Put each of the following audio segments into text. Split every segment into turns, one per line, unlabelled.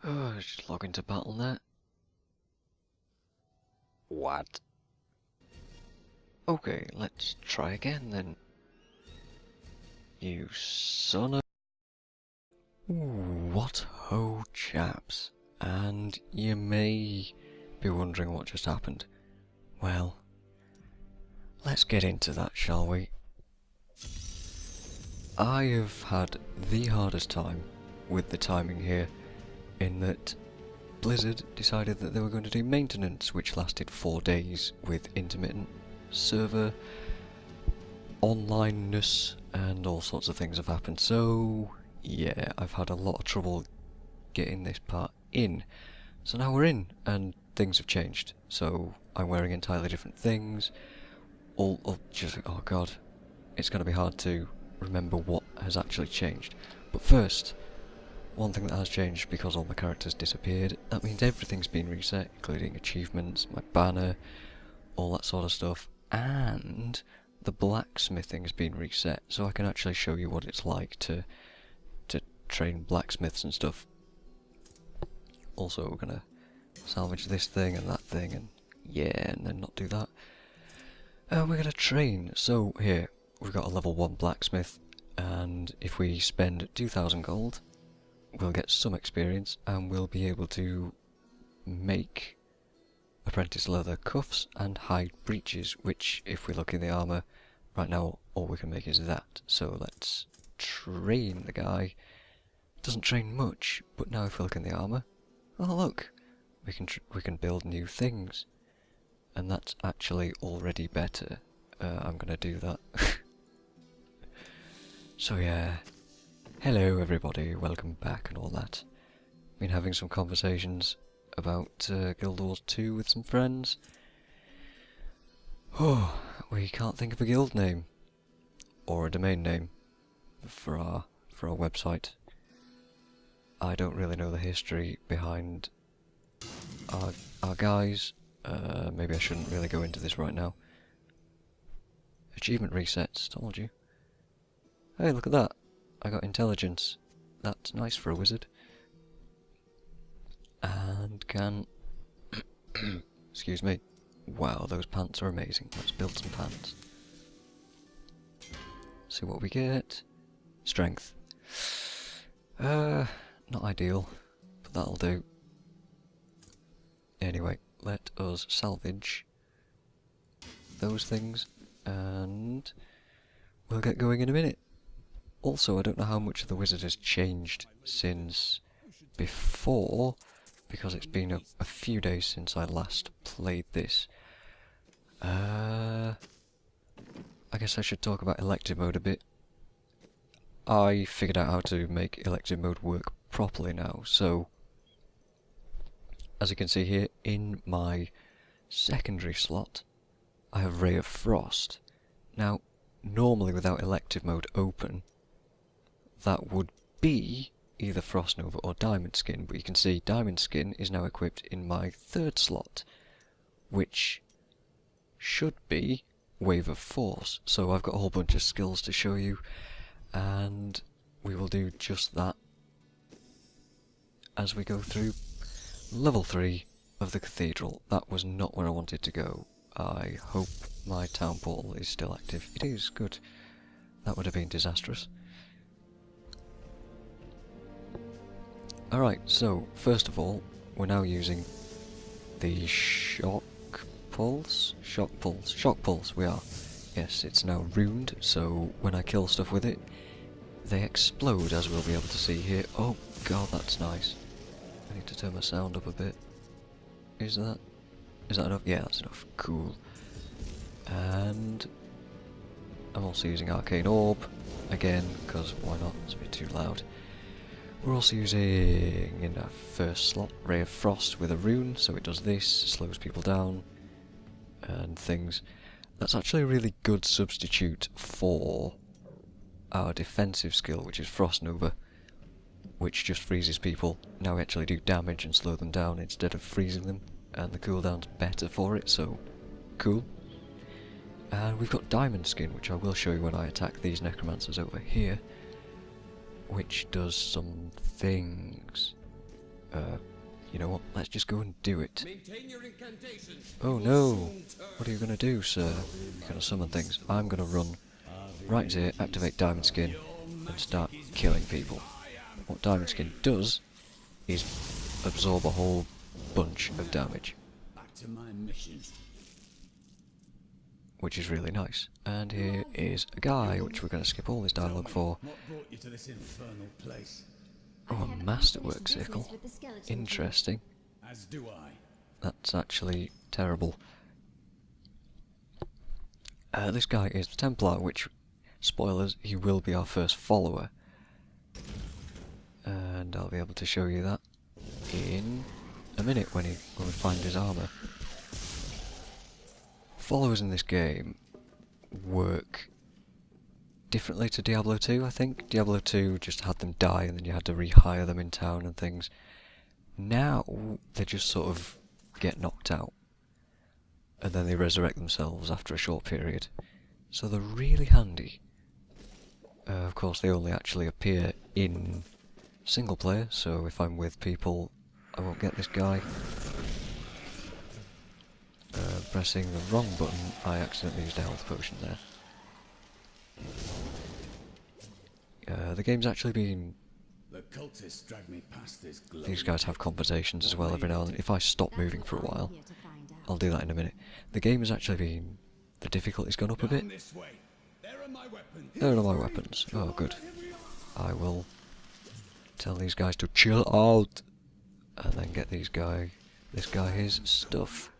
Oh, just log into BattleNet. What? Okay, let's try again then. You son of... What ho, chaps. And you may be wondering what just happened. Well, let's get into that, shall we? I have had the hardest time with the timing here, in that Blizzard decided that they were going to do maintenance, which lasted 4 days with intermittent server onlineness and all sorts of things have happened. So yeah, I've had a lot of trouble getting this part in. So now we're in and things have changed. So I'm wearing entirely different things. Oh god, it's going to be hard to remember what has actually changed. But first, one thing that has changed, because all the characters disappeared, that means everything's been reset, including achievements, my banner, all that sort of stuff, and the blacksmithing's been reset, so I can actually show you what it's like to train blacksmiths and stuff. Also, we're gonna salvage this thing and that thing, and yeah, and then not do that. We're gonna train. So here, we've got a level 1 blacksmith, and if we spend 2,000 gold, we'll get some experience, and we'll be able to make apprentice leather cuffs and hide breeches, which, if we look in the armour, right now all we can make is that. So let's train the guy. Doesn't train much, but now if we look in the armour, oh look, we can build new things, and that's actually already better. I'm gonna do that. So yeah, hello everybody, welcome back and all that. Been having some conversations about Guild Wars 2 with some friends. Oh, we can't think of a guild name or a domain name for our website. I don't really know the history behind our guys. Maybe I shouldn't really go into this right now. Achievement resets, told you. Hey, look at that. I got intelligence. That's nice for a wizard. And can... excuse me. Wow, those pants are amazing. Let's build some pants. See what we get. Strength. Not ideal, but that'll do. Anyway, let us salvage those things, and we'll get going in a minute. Also, I don't know how much of the wizard has changed since before, because it's been a few days since I last played this. I guess I should talk about elective mode a bit. I figured out how to make elective mode work properly now, so as you can see here, in my secondary slot, I have Ray of Frost. Now, normally without elective mode open, that would be either Frost Nova or Diamond Skin, but you can see Diamond Skin is now equipped in my 3rd slot, which should be Wave of Force. So I've got a whole bunch of skills to show you, and we will do just that as we go through level 3 of the Cathedral. That was not where I wanted to go. I hope my town portal is still active. It is, good. That would have been disastrous. Alright, so first of all, we're now using the shock pulse, we are. Yes, it's now runed, so when I kill stuff with it, they explode, as we'll be able to see here. Oh god, that's nice. I need to turn my sound up a bit. Is that enough? Yeah, that's enough. Cool. And I'm also using Arcane Orb, again, because why not? It's a bit too loud. We're also using, in our 1st slot, Ray of Frost with a rune, so it does this, slows people down, and things. That's actually a really good substitute for our defensive skill, which is Frost Nova, which just freezes people. Now we actually do damage and slow them down instead of freezing them, and the cooldown's better for it, so cool. And we've got Diamond Skin, which I will show you when I attack these necromancers over here, which does some things. You know what? Let's just go and do it.
Maintain your incantation.
Oh no! What are you gonna do, sir? You're gonna summon things. I'm gonna run right here, activate Diamond Skin, and start killing people. What Diamond Skin does is absorb a whole bunch of damage,
Back to my mission.
which is really nice. And here is a guy, which we're going to skip all this dialogue for.
What brought you to this infernal place?
Oh, a masterwork circle. Interesting.
As do I.
That's actually terrible. This guy is the Templar, which, spoilers, he will be our first follower. And I'll be able to show you that in a minute when we find his armour. Followers in this game work differently to Diablo 2, I think. Diablo 2 just had them die and then you had to rehire them in town and things. Now they just sort of get knocked out and then they resurrect themselves after a short period. So they're really handy. Of course they only actually appear in single player, so if I'm with people I won't get this guy. Pressing the wrong button, I accidentally used a health potion there. The game's actually been...
The cultists dragged me past this glowing.
These guys have conversations as well every now and then. If I stop moving for a while, I'll do that in a minute. The game has actually been... The difficulty's gone up a bit.
This way. There are my weapons.
There are my weapons. Oh, good. I will tell these guys to chill out, and then get this guy his stuff.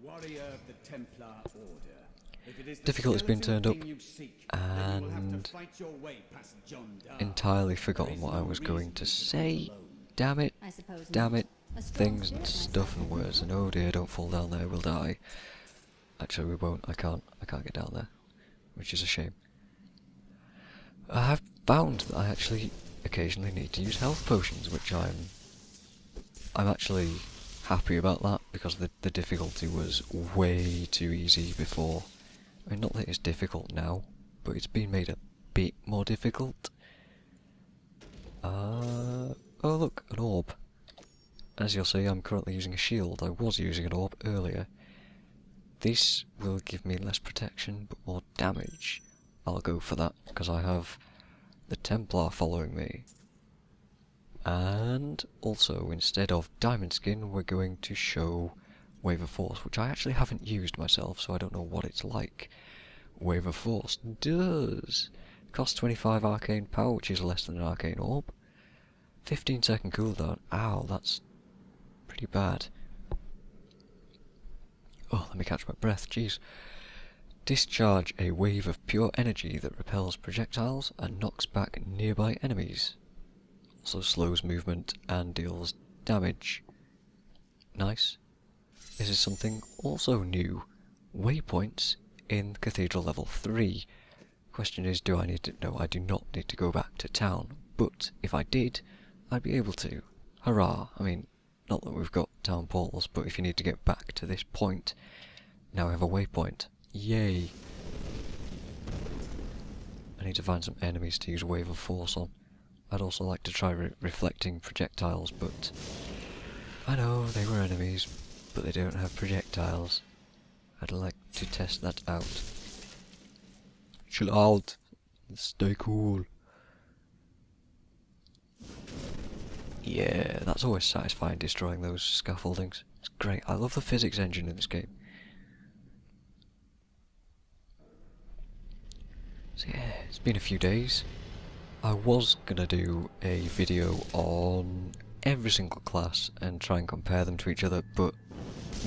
Warrior of the Templar Order. If it is the
Difficulty's been turned up,
skeleton you seek, then you will have
and
to fight your way past John Dark.
entirely forgotten what I was going to say. Damn it. Damn it. Things and stuff and words, and oh dear, don't fall down there, we'll die. Actually we won't, I can't get down there, which is a shame. I have found that I actually occasionally need to use health potions, which I'm actually happy about that, because the difficulty was way too easy before. I mean, not that it's difficult now, but it's been made a bit more difficult. Oh look, an orb. As you'll see, I'm currently using a shield. I was using an orb earlier. This will give me less protection, but more damage. I'll go for that, because I have the Templar following me. And also, instead of Diamond Skin, we're going to show Wave of Force, which I actually haven't used myself, so I don't know what it's like. Wave of Force does cost 25 arcane power, which is less than an arcane orb. 15-second cooldown. Ow, that's pretty bad. Oh, let me catch my breath, jeez. Discharge a wave of pure energy that repels projectiles and knocks back nearby enemies. Also slows movement and deals damage. Nice. This is something also new. Waypoints in Cathedral level 3. Question is, do I need to... No, I do not need to go back to town. But if I did, I'd be able to. Hurrah! I mean, not that we've got town portals, but if you need to get back to this point, now I have a waypoint. Yay! I need to find some enemies to use Wave of Force on. I'd also like to try reflecting projectiles, but I know they were enemies, but they don't have projectiles. I'd like to test that out. Chill out. Stay cool. Yeah, that's always satisfying, destroying those scaffoldings. It's great. I love the physics engine in this game. So yeah, it's been a few days. I was gonna do a video on every single class and try and compare them to each other, but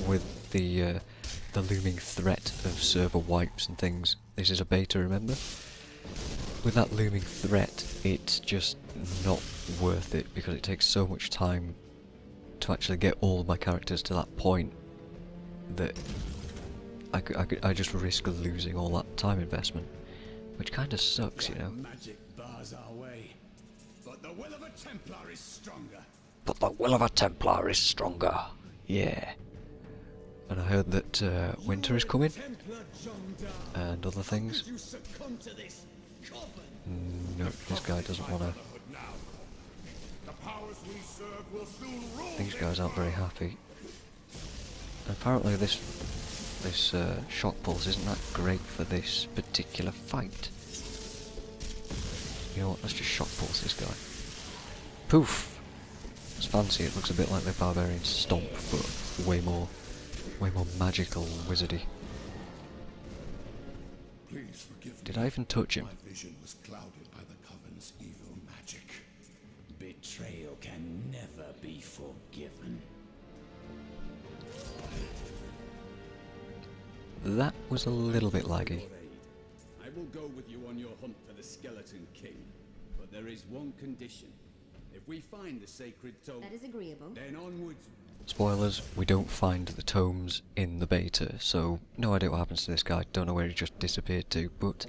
with the looming threat of server wipes and things, this is a beta, remember? With that looming threat, it's just not worth it, because it takes so much time to actually get all of my characters to that point that I just risk losing all that time investment, which kind of sucks, you know.
Magic bars our way, but the will of a Templar is stronger.
But the will of a Templar is stronger. Yeah. And I heard that winter is coming, and other things. No, this guy doesn't want to
powers we serve will soon rule.
These guys aren't very happy. Apparently this shock pulse isn't that great for this particular fight. You know what, let's just shock pulse this guy. Poof! It's fancy, it looks a bit like the barbarian stomp, but way more magical and wizardy.
Please forgive me.
Did I even touch him?
My vision was clouded by the Coven's evil magic. Betrayal can never be forgiven.
That was a little bit laggy.
I will go with you on your hunt for the Skeleton King, but there is one condition. If we find the sacred tome,
That is agreeable.
then onwards.
Spoilers, we don't find the tomes in the beta, so no idea what happens to this guy, don't know where he just disappeared to, but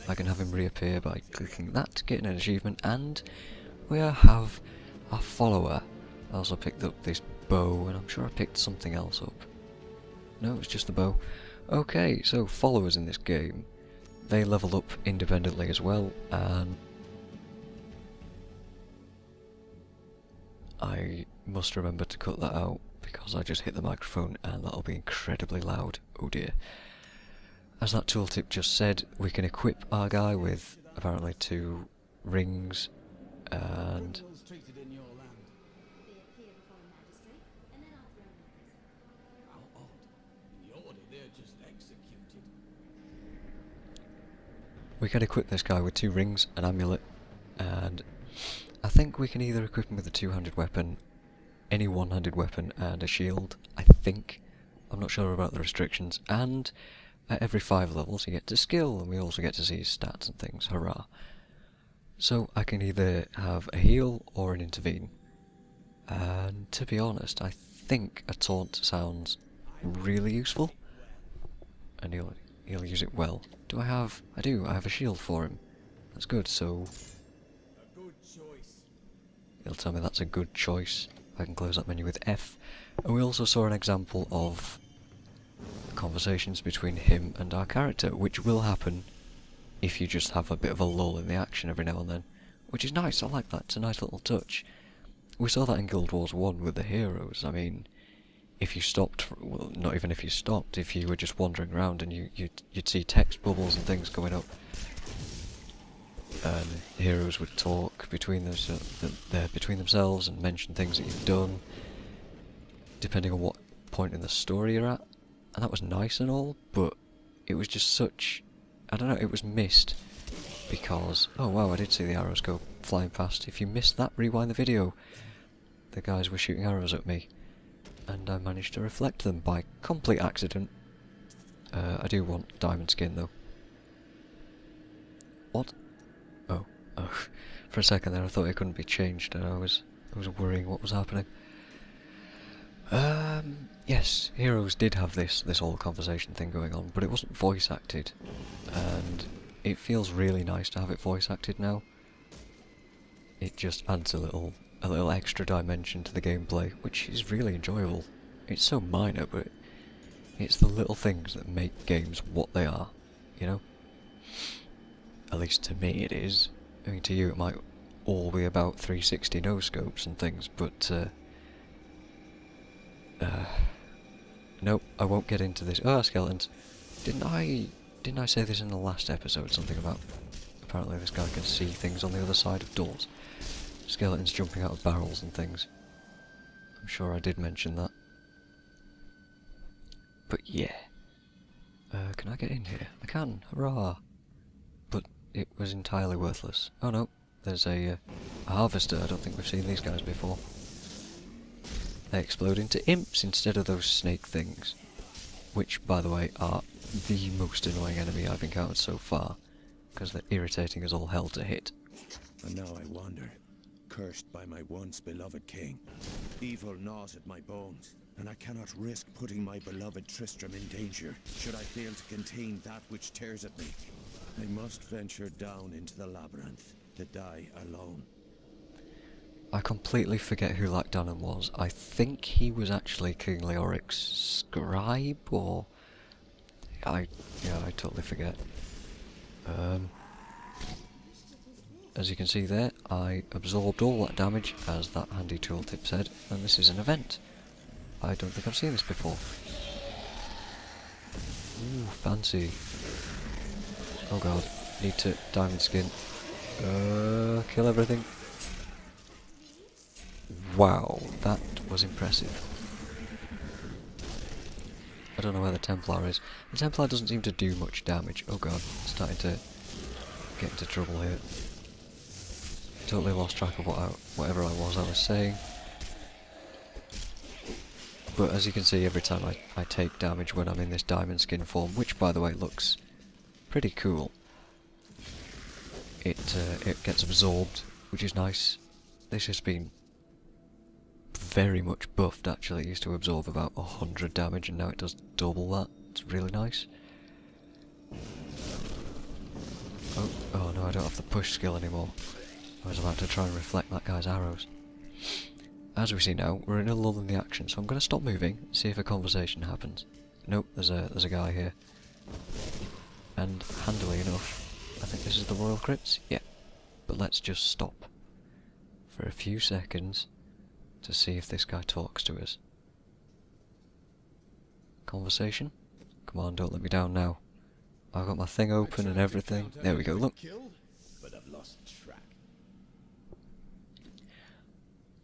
I can have him reappear by clicking that, getting an achievement, and we have a follower. I also picked up this bow, and I'm sure I picked something else up. No, it's just the bow. Okay, so followers in this game, they level up independently as well, and I must remember to cut that out because I just hit the microphone and that'll be incredibly loud. Oh dear. As that tooltip just said, we can equip our guy with apparently 2 rings and
Criminals treated in your land.
They appear before a magistrate, and then are thrown in prison.
How odd. In the order, they're just executed.
we can equip this guy with 2 rings, an amulet, and I think we can either equip him with a 2-handed weapon, any 1-handed weapon, and a shield, I think. I'm not sure about the restrictions, and at every 5 levels he gets a skill, and we also get to see his stats and things, hurrah. So I can either have a heal or an intervene, and to be honest, I think a taunt sounds really useful, and he'll use it well. Do I have... I do, I have a shield for him. That's good, so
A good choice.
it'll tell me that's a good choice. I can close that menu with F. And we also saw an example of conversations between him and our character, which will happen if you just have a bit of a lull in the action every now and then. Which is nice, I like that, it's a nice little touch. We saw that in Guild Wars 1 with the heroes. I mean, if you stopped, well, not even if you stopped, if you were just wandering around and you'd see text bubbles and things coming up, and heroes would talk between themselves and mention things that you've done, depending on what point in the story you're at. And that was nice and all, but it was just such... I don't know, it was missed because... Oh wow, I did see the arrows go flying past. If you missed that, rewind the video. The guys were shooting arrows at me, and I managed to reflect them by complete accident. I do want diamond skin though. What? Oh. For a second there I thought it couldn't be changed and I was worrying what was happening. Yes, heroes did have this whole conversation thing going on, but it wasn't voice acted, and it feels really nice to have it voice acted now. It just adds a little extra dimension to the gameplay, which is really enjoyable. It's so minor, but it's the little things that make games what they are, you know? At least to me it is. I mean, to you it might all be about 360 no-scopes and things, but nope, I won't get into this. Oh, skeletons. Didn't I say this in the last episode? Something about apparently this guy can see things on the other side of doors. Skeletons jumping out of barrels and things. I'm sure I did mention that. But yeah. Can I get in here? I can, hurrah! But it was entirely worthless. Oh no, there's a harvester. I don't think we've seen these guys before. They explode into imps instead of those snake things. Which, by the way, are the most annoying enemy I've encountered so far. Because they're irritating as all hell to hit.
And now I wander, cursed by my once beloved king. Evil gnaws at my bones, and I cannot risk putting my beloved Tristram in danger, should I fail to contain that which tears at me. I must venture down into the labyrinth, to die alone.
I completely forget who Lackdanon was. I think he was actually King Leoric's scribe, or... I totally forget. as you can see there, I absorbed all that damage, as that handy tooltip said, and this is an event. I don't think I've seen this before. Ooh, fancy. Oh god, need to diamond skin. Kill everything. Wow, that was impressive. I don't know where the Templar is. The Templar doesn't seem to do much damage. Oh god, starting to get into trouble here. Totally lost track of whatever I was saying. But as you can see, every time I take damage when I'm in this diamond skin form, which by the way looks pretty cool, it gets absorbed, which is nice. This has been very much buffed actually. It used to absorb about 100 damage and now it does double that. It's really nice. Oh no, I don't have the push skill anymore. I was about to try and reflect that guy's arrows. As we see now, we're in a lull in the action, so I'm going to stop moving, see if a conversation happens. Nope, there's a guy here. And handily enough, I think this is the Royal Crypts? Yeah. But let's just stop for a few seconds to see if this guy talks to us. Conversation? Come on, don't let me down now. I've got my thing open and everything. There we go, look.
But I've lost track.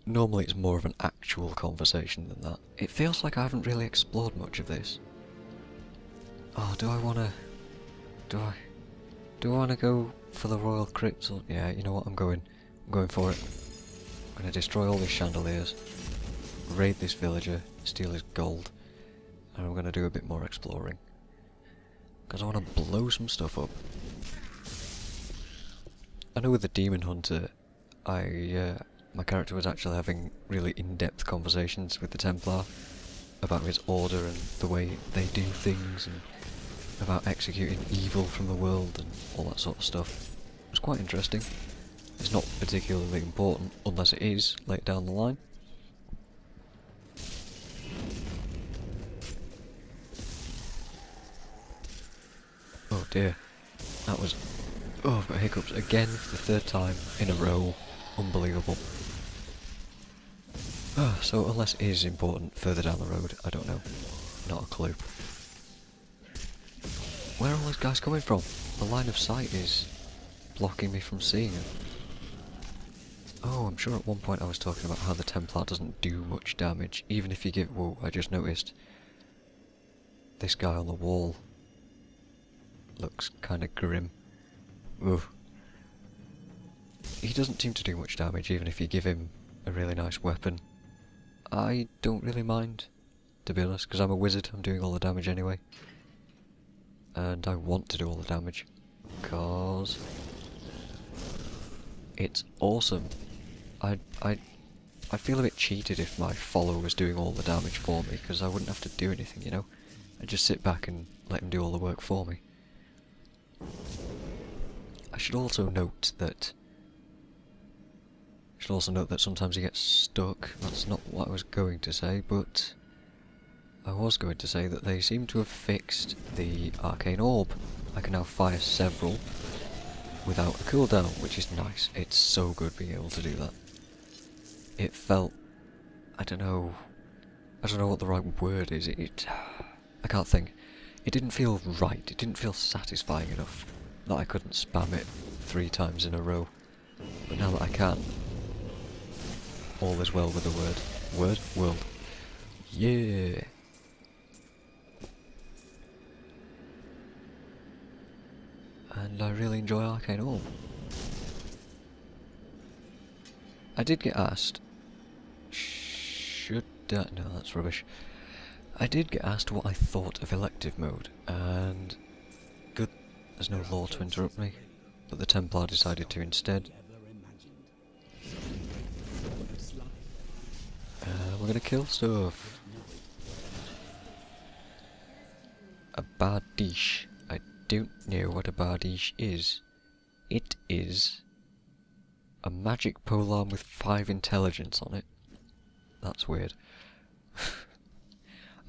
Normally it's more of an actual conversation than that. It feels like I haven't really explored much of this. Oh, do I wanna go for the Royal Crypts? Or, yeah, you know what, I'm going for it. I'm gonna destroy all these chandeliers, raid this villager, steal his gold, and I'm gonna do a bit more exploring. Because I want to blow some stuff up. I know with the Demon Hunter, my character was actually having really in-depth conversations with the Templar about his order and the way they do things, and about executing evil from the world and all that sort of stuff. It was quite interesting. It's not particularly important, unless it is, later down the line. Oh dear, that was... Oh, I've got hiccups again for the third time in a row. Unbelievable. So unless it is important further down the road, I don't know. Not a clue. Where are all those guys coming from? The line of sight is blocking me from seeing them. Oh, I'm sure at one point I was talking about how the Templar doesn't do much damage, even if you give... Whoa, I just noticed this guy on the wall looks kinda grim. Ooh. He doesn't seem to do much damage, even if you give him a really nice weapon. I don't really mind, to be honest, because I'm a wizard, I'm doing all the damage anyway. And I want to do all the damage, because it's awesome. I'd feel a bit cheated if my follower was doing all the damage for me, because I wouldn't have to do anything, you know? I'd just sit back and let him do all the work for me. I should also note that sometimes he gets stuck. That's not what I was going to say, but I was going to say that they seem to have fixed the arcane orb. I can now fire several without a cooldown, which is nice. It's so good being able to do that. It felt... I don't know what the right word is. I can't think. It didn't feel right. It didn't feel satisfying enough that I couldn't spam it 3 times in a row. But now that I can, all is well with the world. Yeah. And I really enjoy Arcane Orb. I did get asked, no, that's rubbish. I did get asked what I thought of Elective mode, and good, there's no law to interrupt me, but the Templar decided to instead. We're gonna kill stuff. A bardiche. I don't know what a bardiche is. It is a magic polearm with 5 intelligence on it. That's weird.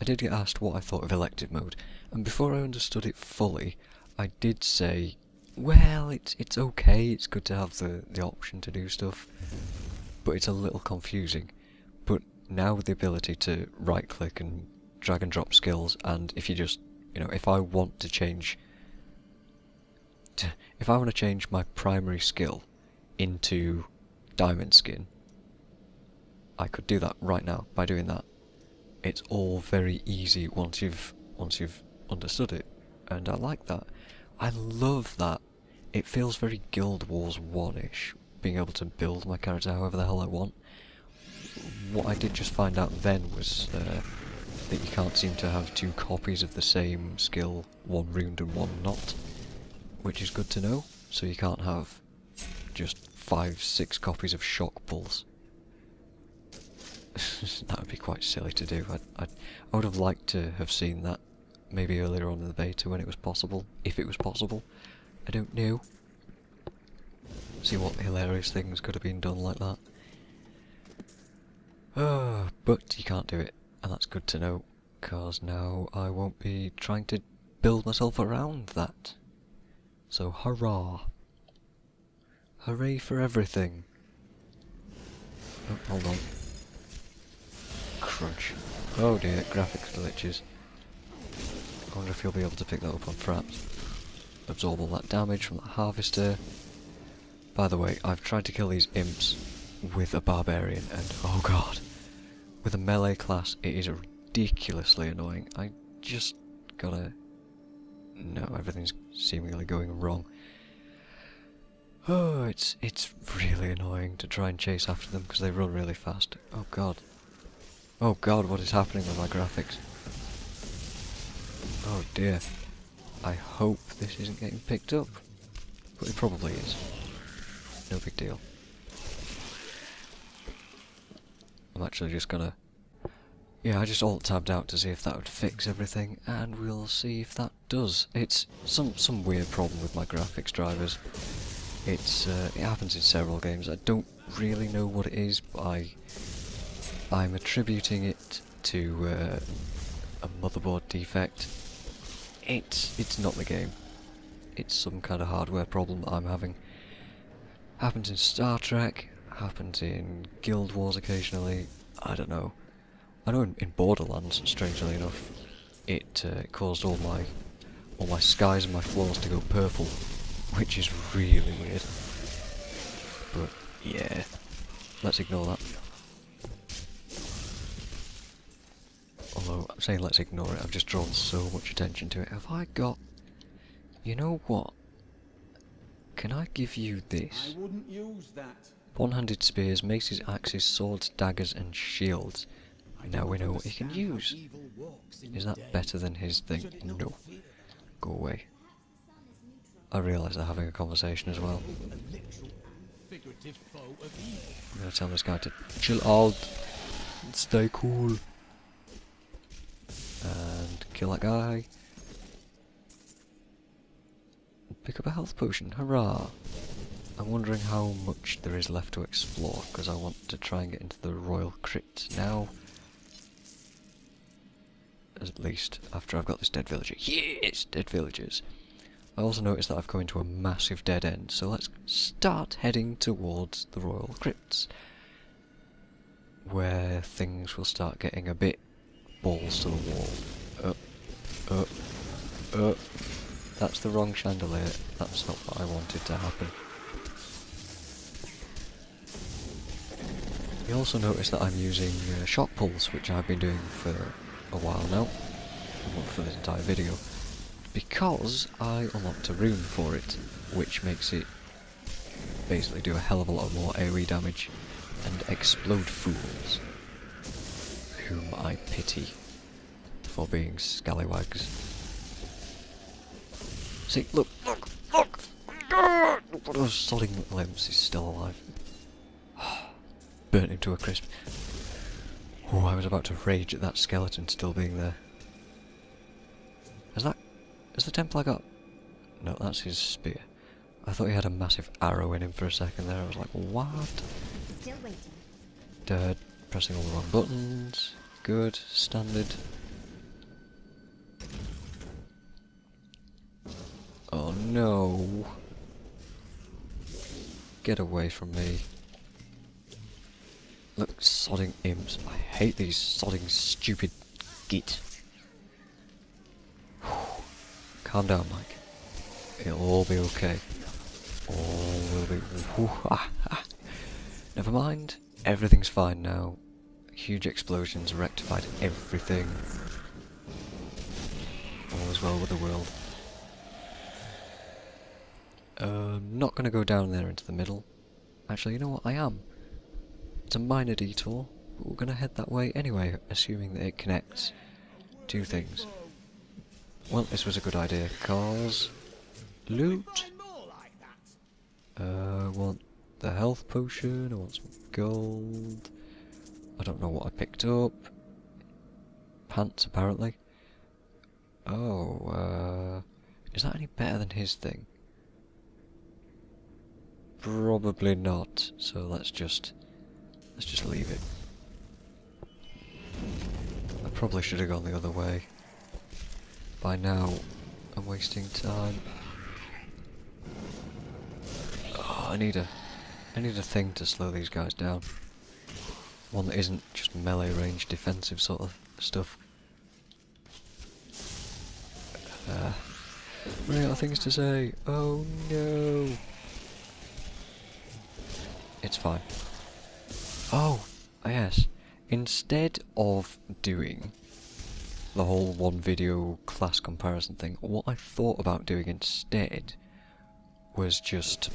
I did get asked what I thought of Elective mode, and before I understood it fully, I did say Well, it's okay. It's good to have the option to do stuff, but it's a little confusing. But now with the ability to right click and drag and drop skills, and if you just, you know, if I want to change my primary skill into diamond skin, I could do that right now by doing that. It's all very easy once you've understood it, and I like that. I love that. It feels very Guild Wars 1-ish, being able to build my character however the hell I want. What I did just find out then was that you can't seem to have two copies of the same skill, one ruined and one not, which is good to know. So you can't have just 5-6 copies of Shock Pulse. That would be quite silly to do. I would have liked to have seen that maybe earlier on in the beta when it was possible, if it was possible. I don't know. See what hilarious things could have been done like that. But you can't do it, and that's good to know, because now I won't be trying to build myself around that. So hurrah! Hooray for everything! Oh, hold on. Crunch. Oh dear, graphics glitches. I wonder if you'll be able to pick that up on fraps. Absorb all that damage from the harvester. By the way, I've tried to kill these imps with a barbarian, and oh god, with a melee class it is ridiculously annoying. I just gotta... No, everything's seemingly going wrong. Oh, it's really annoying to try and chase after them because they run really fast. Oh god. Oh god, what is happening with my graphics? Oh dear. I hope this isn't getting picked up, but it probably is. No big deal. I'm actually just gonna... Yeah, I just alt-tabbed out to see if that would fix everything, and we'll see if that does. It's some weird problem with my graphics drivers. It happens in several games. I don't really know what it is, but I'm attributing it to a motherboard defect. It's not the game. It's some kind of hardware problem that I'm having. Happens in Star Trek, happens in Guild Wars occasionally, I don't know. I know in Borderlands, strangely enough, it caused all my skies and my floors to go purple, which is really weird. But yeah, let's ignore that. Although, I'm saying let's ignore it, I've just drawn so much attention to it. Have I got... You know what? Can I give you this?
I wouldn't use that.
One-handed spears, maces, axes, swords, daggers and shields. Now we know what he can use. Is that better than his thing? No. Go away. I realise they're having a conversation as well. I'm gonna tell this guy to chill out and stay cool. And kill that guy. Pick up a health potion, hurrah! I'm wondering how much there is left to explore, because I want to try and get into the Royal Crypt now. At least, after I've got this dead villager. Yes! Dead villagers! I also noticed that I've come into a massive dead end, so let's start heading towards the Royal Crypts, where things will start getting a bit balls to the wall. That's the wrong chandelier. That's not what I wanted to happen. You also notice that I'm using Shock Pulse, which I've been doing for a while now, not for this entire video, because I unlocked a rune for it, which makes it basically do a hell of a lot more AoE damage and explode fools, whom I pity for being scallywags. See, look! Sodding Imps is still alive. Burnt him to a crisp. Oh, I was about to rage at that skeleton still being there. Has the Templar got... No, that's his spear. I thought he had a massive arrow in him for a second there. I was like, what?
Still waiting.
Dead. Pressing all the wrong buttons. Good. Standard. Oh no. get away from me. Look, sodding imps. I hate these sodding stupid git. Calm down, Mike. It'll all be okay. All will be... Never mind. Everything's fine now. Huge explosions rectified everything. All is well with the world. Not gonna go down there into the middle. Actually, you know what? I am. It's a minor detour, but we're gonna head that way anyway, assuming that it connects two things. Well, this was a good idea, cause... loot! I want the health potion, I want some gold... I don't know what I picked up. Pants, apparently. Oh, is that any better than his thing? Probably not, so let's just leave it. I probably should have gone the other way. By now, I'm wasting time. Oh, I need a thing to slow these guys down. One that isn't just melee range defensive sort of stuff. Running out of things to say. Oh no! It's fine. Oh, yes. Instead of doing the whole one video class comparison thing, what I thought about doing instead was just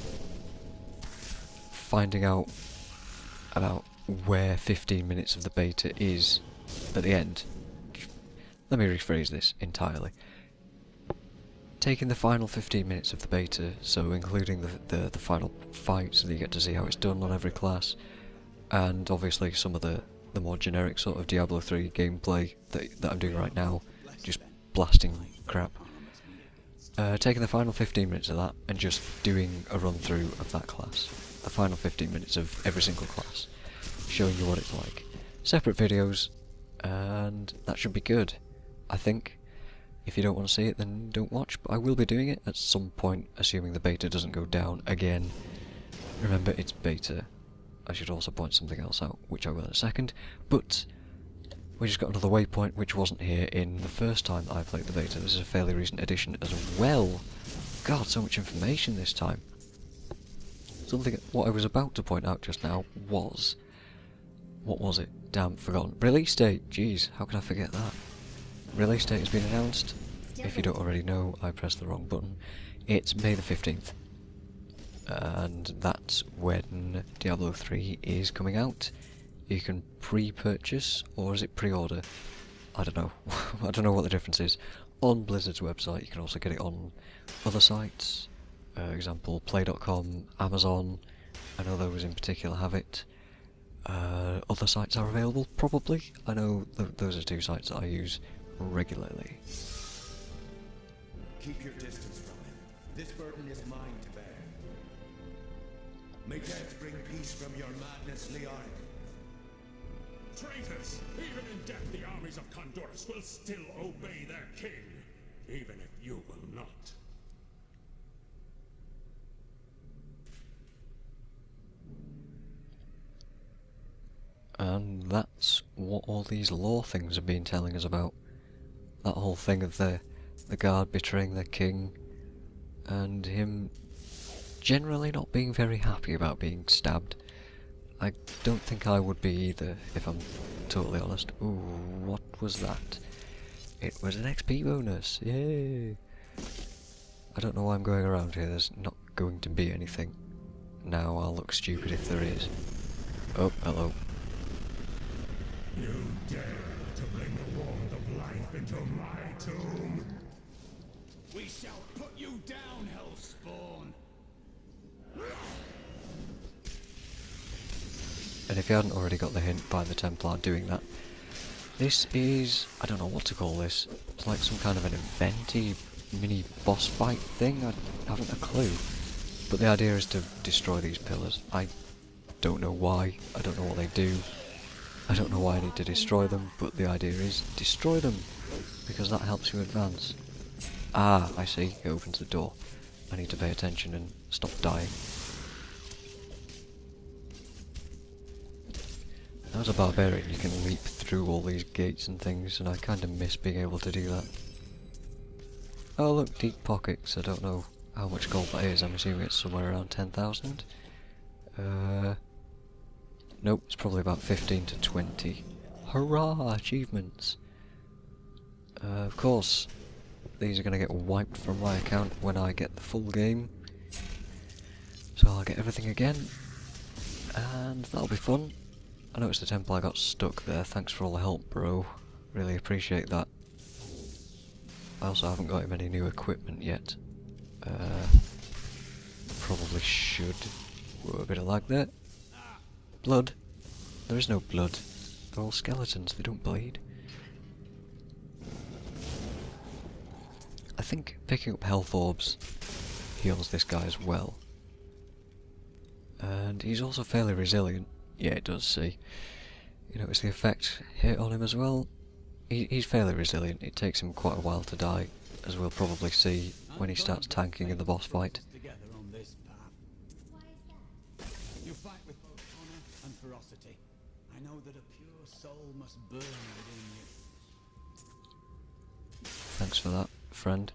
finding out about where 15 minutes of the beta is at the end. Let me rephrase this entirely. Taking the final 15 minutes of the beta, so including the final fight, so that you get to see how it's done on every class, and obviously some of the more generic sort of Diablo 3 gameplay that I'm doing right now, just blasting crap. Taking the final 15 minutes of that and just doing a run through of that class. The final 15 minutes of every single class, showing you what it's like. Separate videos, and that should be good, I think. If you don't want to see it, then don't watch, but I will be doing it at some point, assuming the beta doesn't go down again. Remember, it's beta. I should also point something else out, which I will in a second, but we just got another waypoint which wasn't here in the first time that I played the beta. This is a fairly recent addition as well. God, so much information this time. What I was about to point out just now was... what was it? Damn, forgotten. Release date! Jeez, how can I forget that? Release date has been announced. If you don't already know, I pressed the wrong button. It's May the 15th. And that's when Diablo 3 is coming out. You can pre-purchase, or is it pre-order? I don't know. I don't know what the difference is. On Blizzard's website, you can also get it on other sites. Example, play.com, Amazon. I know those in particular have it. Other sites are available, probably. I know those are two sites that I use regularly.
Keep your distance from him. This burden is mine to bear. May death bring peace from your madness, Leoric.
Traitors! Even in death, the armies of Condorus will still obey their king, even if you will not.
And that's what all these lore things have been telling us about. That whole thing of the guard betraying their king, and him generally not being very happy about being stabbed. I don't think I would be either, if I'm totally honest. Ooh, what was that? It was an XP bonus, yay! I don't know why I'm going around here, there's not going to be anything. Now I'll look stupid if there is. Oh, hello.
You dare to bring the wand of life into my tomb?
We shall put you down, Hellspawn!
And if you hadn't already got the hint by the Templar doing that, this is... I don't know what to call this. It's like some kind of an eventy mini boss fight thing, I haven't a clue. But the idea is to destroy these pillars. I don't know why, I don't know what they do. I don't know why I need to destroy them, but the idea is destroy them, because that helps you advance. Ah, I see, it opens the door. I need to pay attention and stop dying. As a barbarian, you can leap through all these gates and things, and I kind of miss being able to do that. Oh look, deep pockets. I don't know how much gold that is. I'm assuming it's somewhere around 10,000. Nope, it's probably about 15 to 20. Hurrah! Achievements! Of course, these are going to get wiped from my account when I get the full game. So I'll get everything again, and that'll be fun. I noticed the Templar got stuck there. Thanks for all the help, bro. Really appreciate that. I also haven't got him any new equipment yet. Probably should. Whoa, a bit of lag there. Blood? There is no blood. They're all skeletons, they don't bleed. I think picking up health orbs heals this guy as well. And he's also fairly resilient. Yeah, it does, see. You notice the effect hit on him as well? He's fairly resilient. It takes him quite a while to die, as we'll probably see when he starts tanking in the boss fight.
Together on this path.
Why is that?
You fight with both honor and ferocity. I know that a pure soul must burn within you.
Thanks for that, friend.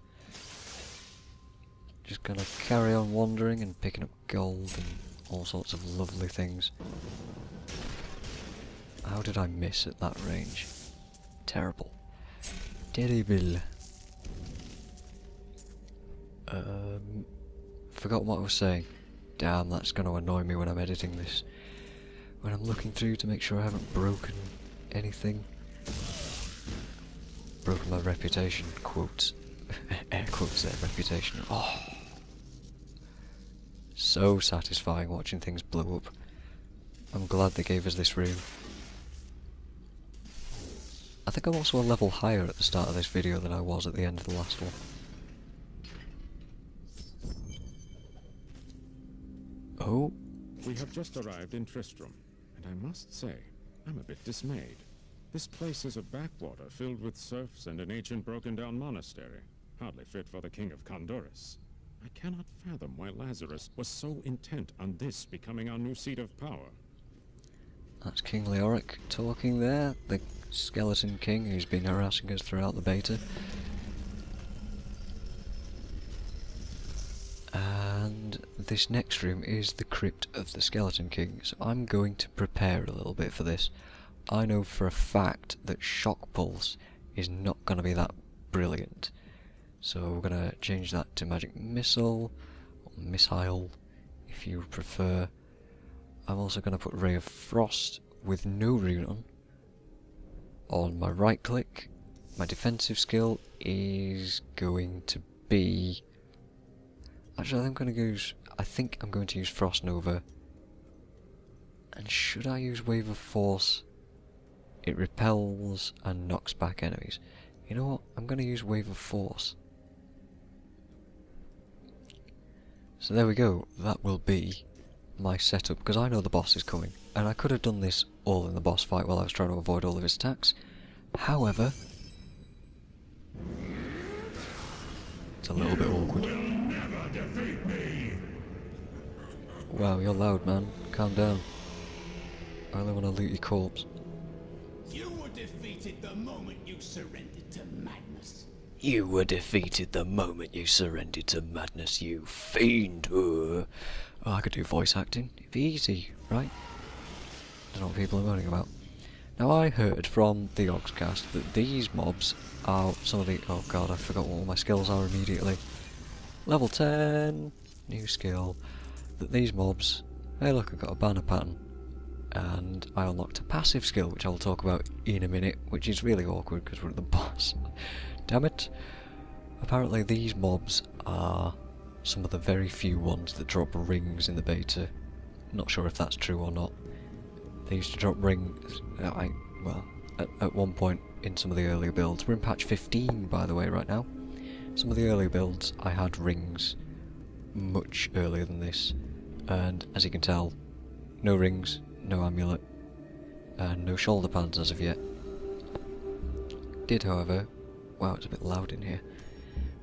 Just gonna carry on wandering and picking up gold and all sorts of lovely things. How did I miss at that range? Terrible. Terrible. Forgot what I was saying. Damn, that's gonna annoy me when I'm editing this. When I'm looking through to make sure I haven't broken anything. Broken my reputation, quotes. Air quotes there, reputation. Oh. So satisfying watching things blow up. I'm glad they gave us this room. I think I'm also a level higher at the start of this video than I was at the end of the last one. Oh.
We have just arrived in Tristram, and I must say, I'm a bit dismayed. This place is a backwater filled with serfs and an ancient broken-down monastery, hardly fit for the king of Condorus. I cannot fathom why Lazarus was so intent on this becoming our new seat of power.
That's King Leoric talking there, the skeleton king who's been harassing us throughout the beta. And this next room is the crypt of the skeleton king, so I'm going to prepare a little bit for this. I know for a fact that shock pulse is not going to be that brilliant, so we're going to change that to magic missile, or missile if you prefer. I'm also going to put ray of frost with no rune on my right click. My defensive skill is going to be... Actually, I think I'm going to use Frost Nova. And should I use Wave of Force? It repels and knocks back enemies. You know what? I'm going to use Wave of Force. So there we go. That will be my setup, because I know the boss is coming. And I could have done this all in the boss fight while I was trying to avoid all of his attacks. However, it's a little bit awkward. Wow, you're loud, man. Calm down. I only want to loot your corpse.
You were defeated the moment you surrendered to madness.
You were defeated the moment you surrendered to madness, you fiend. Oh, I could do voice acting. It'd be easy, right? Don't know what people are moaning about. Now, I heard from the Oxcast that these mobs are some of the... Oh god, I forgot what all my skills are immediately. Level 10, new skill. That these mobs... Hey look, I've got a banner pattern. And I unlocked a passive skill, which I'll talk about in a minute, which is really awkward because we're at the boss. Damn it. Apparently these mobs are some of the very few ones that drop rings in the beta. Not sure if that's true or not. They used to drop rings, at one point in some of the earlier builds. We're in patch 15, by the way, right now. Some of the earlier builds, I had rings much earlier than this. And as you can tell, no rings, no amulet, and no shoulder pads as of yet. Did, however... Wow, it's a bit loud in here.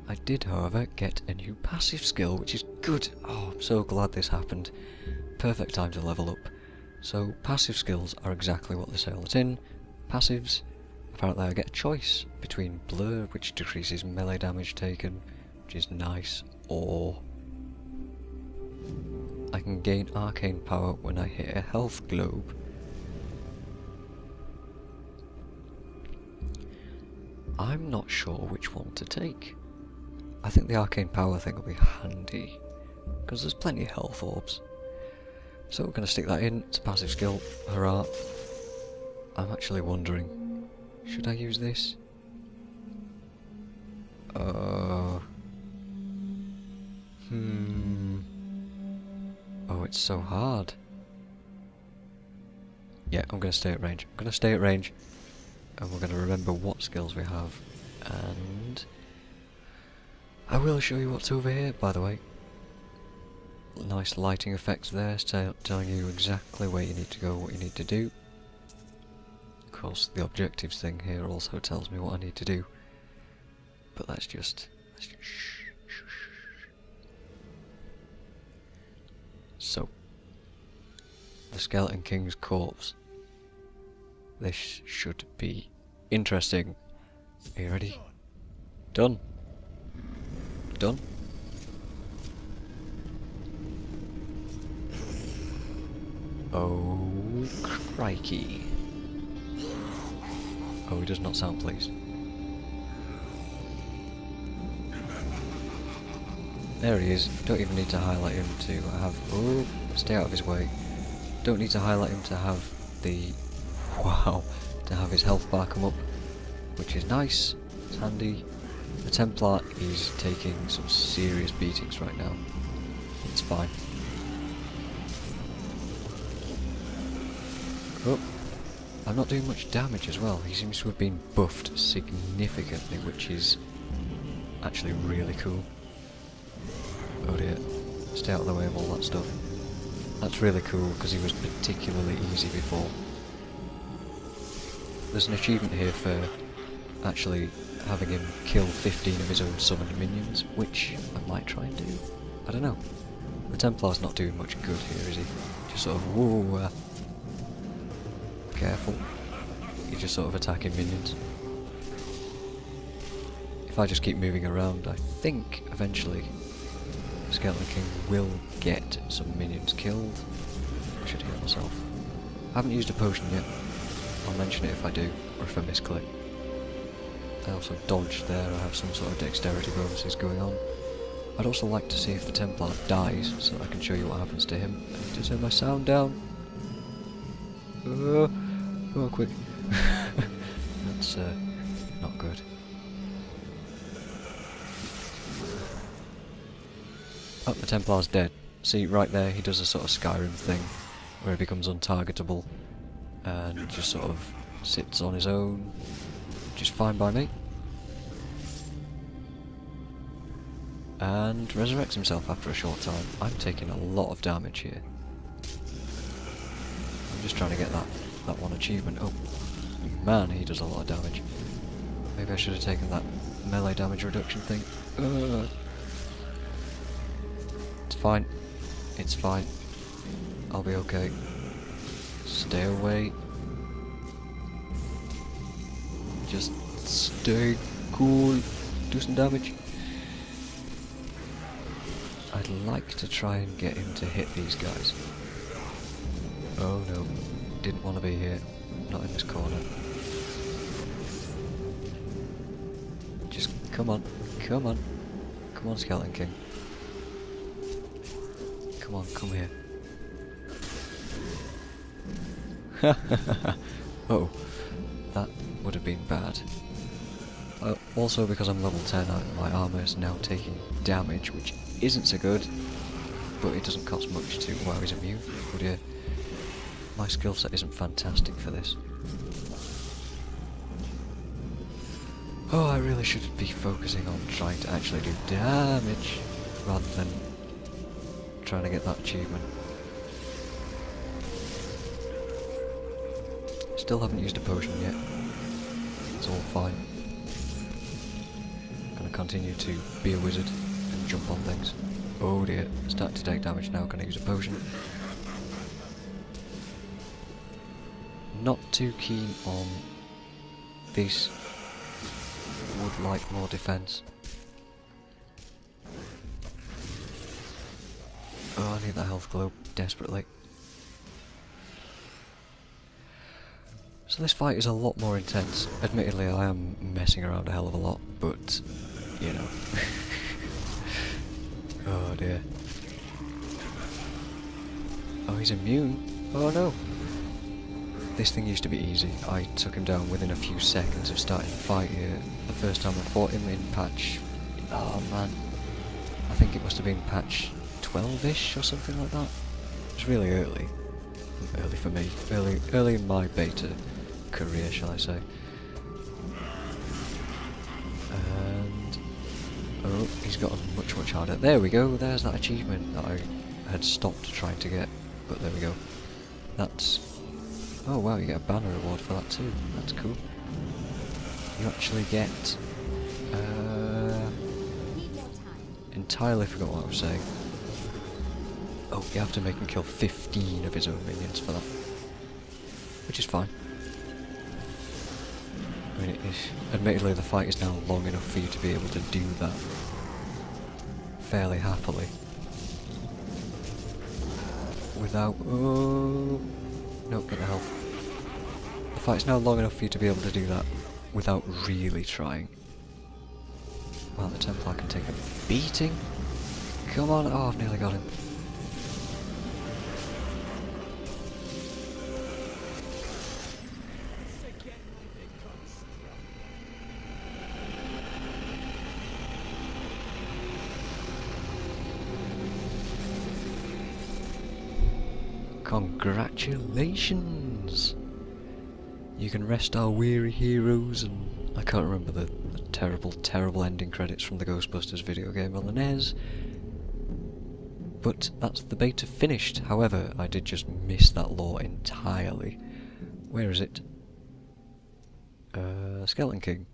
I did, however, get a new passive skill, which is good. Oh, I'm so glad this happened. Perfect time to level up. So passive skills are exactly what they say on the tin. Passives, apparently I get a choice between Blur, which decreases melee damage taken, which is nice, or I can gain arcane power when I hit a health globe. I'm not sure which one to take. I think the arcane power thing will be handy, because there's plenty of health orbs. So we're going to stick that in. It's a passive skill. Hurrah. I'm actually wondering, should I use this? Oh, it's so hard. Yeah, I'm going to stay at range. I'm going to stay at range. And we're going to remember what skills we have. And I will show you what's over here, by the way. Nice lighting effects there, telling you exactly where you need to go, what you need to do. Of course, the objectives thing here also tells me what I need to do. But let's just shh. So, the Skeleton King's corpse. This should be interesting. Are you ready? Done. Done. Oh, crikey. Oh, he does not sound pleased. There he is. Don't even need to highlight him to have... Oh, stay out of his way. Don't need to highlight him to have the... Wow. To have his health bar come up. Which is nice. It's handy. The Templar is taking some serious beatings right now. It's fine. Oh. I'm not doing much damage as well. He seems to have been buffed significantly, which is actually really cool. Oh dear. Stay out of the way of all that stuff. That's really cool because he was particularly easy before. There's an achievement here for actually having him kill 15 of his own summoned minions, which I might try and do. I don't know. The Templar's not doing much good here, is he? Just sort of, whoa, careful. You're just sort of attacking minions. If I just keep moving around, I think eventually Skeleton King will get some minions killed. I should heal myself. I haven't used a potion yet. I'll mention it if I do, or if I misclick. I also dodged there, I have some sort of dexterity bonuses going on. I'd also like to see if the Templar dies, so I can show you what happens to him. I need to turn my sound down. Oh, quick. That's not good. Oh, the Templar's dead. See, right there, he does a sort of Skyrim thing, where he becomes untargetable, and just sort of sits on his own, which is fine by me. And resurrects himself after a short time. I'm taking a lot of damage here. I'm just trying to get that one achievement. Oh, man, he does a lot of damage. Maybe I should have taken that melee damage reduction thing. It's fine. It's fine. I'll be okay. Stay away. Just stay cool. Do some damage. I'd like to try and get him to hit these guys. Oh no. Didn't want to be here. Not in this corner. Just come on. Come on. Come on, Skeleton King. Come on, come here. Oh, that would have been bad. Also, because I'm level 10, my armour is now taking damage, which isn't so good, but it doesn't cost much to... Wow, he's immune. Oh dear. My skill set isn't fantastic for this. Oh, I really should be focusing on trying to actually do damage, rather than trying to get that achievement. Still haven't used a potion yet. It's all fine. Gonna continue to be a wizard and jump on things. Oh dear, starting to take damage now, gonna use a potion. not too keen on this. Would like more defense. Oh, I need that health globe desperately. So this fight is a lot more intense. Admittedly, I am messing around a hell of a lot, but, you know. Oh dear. Oh, he's immune. Oh no. This thing used to be easy. I took him down within a few seconds of starting the fight here. The first time I fought him in patch... Oh man. I think it must have been patch 12-ish or something like that. It was really early. Early for me. Early in my beta career, shall I say. And... oh, he's gotten much, much harder. There we go, there's that achievement that I had stopped trying to get. But there we go. That's... oh wow, you get a banner reward for that too. That's cool. You actually get... entirely forgot what I was saying. Oh, you have to make him kill 15 of his own minions for that. Which is fine. I mean, admittedly the fight is now long enough for you to be able to do that fairly happily. Without... oh... nope, get the health. The fight's now long enough for you to be able to do that without really trying. Wow, the Templar can take a beating. Come on, oh, I've nearly got him. Congratulations! You can rest our weary heroes, and I can't remember the terrible, terrible ending credits from the Ghostbusters video game on the NES. But that's the beta finished. However, I did just miss that lore entirely. Where is it? Skeleton King.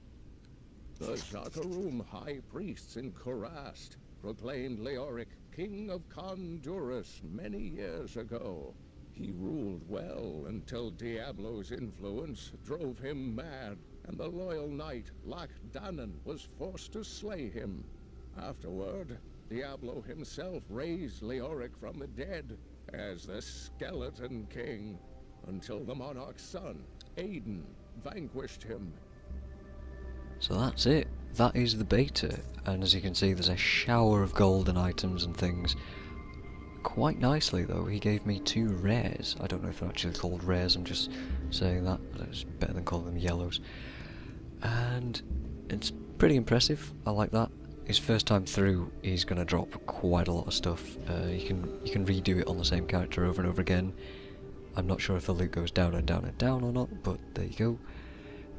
The Zakarum high priests in Kurast proclaimed Leoric king of Kondurus many years ago. He ruled well until Diablo's influence drove him mad, and the loyal knight Lac Danan was forced to slay him. Afterward, Diablo himself raised Leoric from the dead as the Skeleton King, until the monarch's son, Aiden, vanquished him.
So that's it. That is the beta, and as you can see there's a shower of golden items and things. Quite nicely though, he gave me 2 rares. I don't know if they're actually called rares, I'm just saying that, but it's better than calling them yellows. And it's pretty impressive, I like that. His first time through, he's going to drop quite a lot of stuff. You can redo it on the same character over and over again. I'm not sure if the loot goes down and down and down or not, but there you go.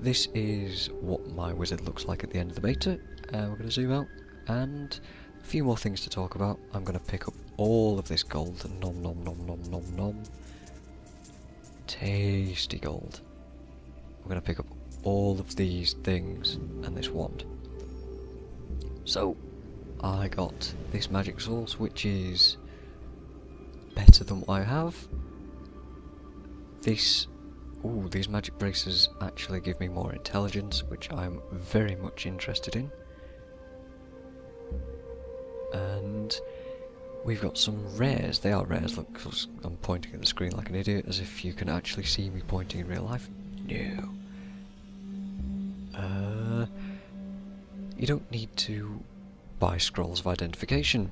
This is what my wizard looks like at the end of the beta. We're going to zoom out, and a few more things to talk about. I'm going to pick up all of this gold. Nom nom nom nom nom nom. Tasty gold. I'm going to pick up all of these things and this wand. So, I got this magic source, which is better than what I have. These magic braces actually give me more intelligence, which I'm very much interested in. And we've got some rares. They are rares, look, 'cause I'm pointing at the screen like an idiot, as if you can actually see me pointing in real life. No. You don't need to buy scrolls of identification,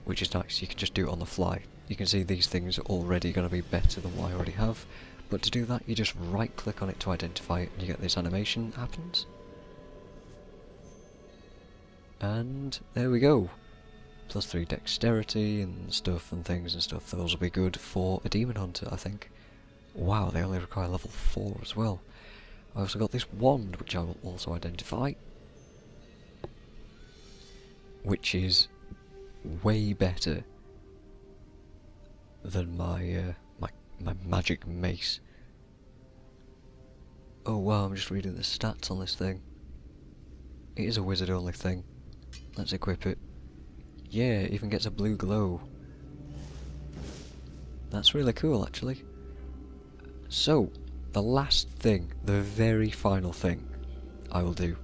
which is nice. You can just do it on the fly. You can see these things are already going to be better than what I already have. But to do that, you just right click on it to identify it, and you get this animation that happens. And there we go. +3 dexterity and stuff and things and stuff. Those will be good for a demon hunter, I think. Wow, they only require level 4 as well. I also got this wand, which I will also identify, which is way better than my my magic mace. Oh wow, I'm just reading the stats on this thing. It is a wizard only thing. Let's equip it. Yeah, it even gets a blue glow. That's really cool actually. So, the last thing, the very final thing I will do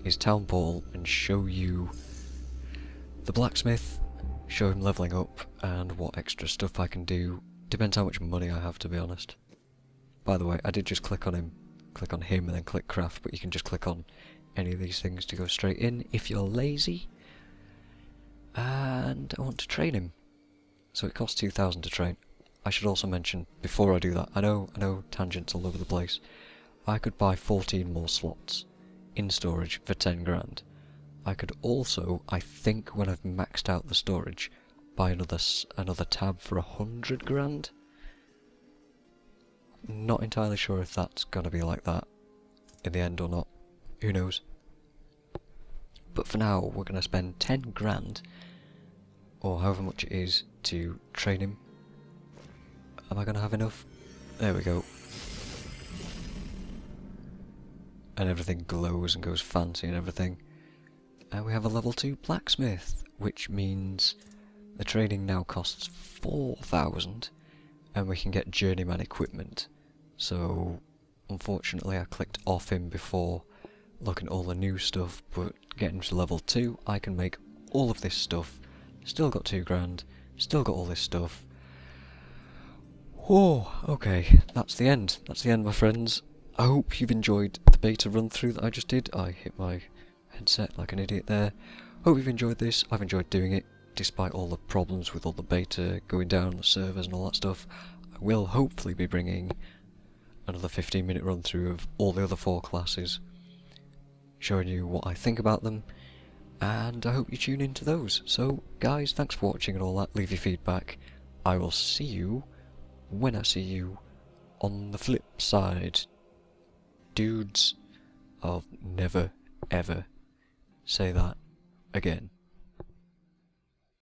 is town portal and show you the blacksmith, show him leveling up and what extra stuff I can do. Depends how much money I have, to be honest. By the way, I did just click on him and then click craft, but you can just click on any of these things to go straight in if you're lazy. And I want to train him. So it costs 2,000 to train. I should also mention, before I do that, I know tangents all over the place, I could buy 14 more slots in storage for 10 grand. I could also, I think when I've maxed out the storage, buy another tab for 100 grand. Not entirely sure if that's gonna be like that in the end or not. Who knows? But for now, we're gonna spend 10 grand, or however much it is, to train him. Am I gonna have enough? There we go. And everything glows and goes fancy and everything. And we have a level 2 blacksmith, which means the training now costs 4,000, and we can get journeyman equipment. So, unfortunately I clicked off him before looking at all the new stuff, but getting to level 2 I can make all of this stuff. Still got 2 grand, still got all this stuff. Oh, okay, that's the end. That's the end, my friends. I hope you've enjoyed the beta run through that I just did. I hit my headset like an idiot there. Hope you've enjoyed this. I've enjoyed doing it, despite all the problems with all the beta going down, the servers and all that stuff. I will hopefully be bringing another 15-minute run through of all the other 4 classes, showing you what I think about them, and I hope you tune into those. So guys, thanks for watching and all that. Leave your feedback. I will see you when I see you on the flip side. Dudes, I'll never ever say that again.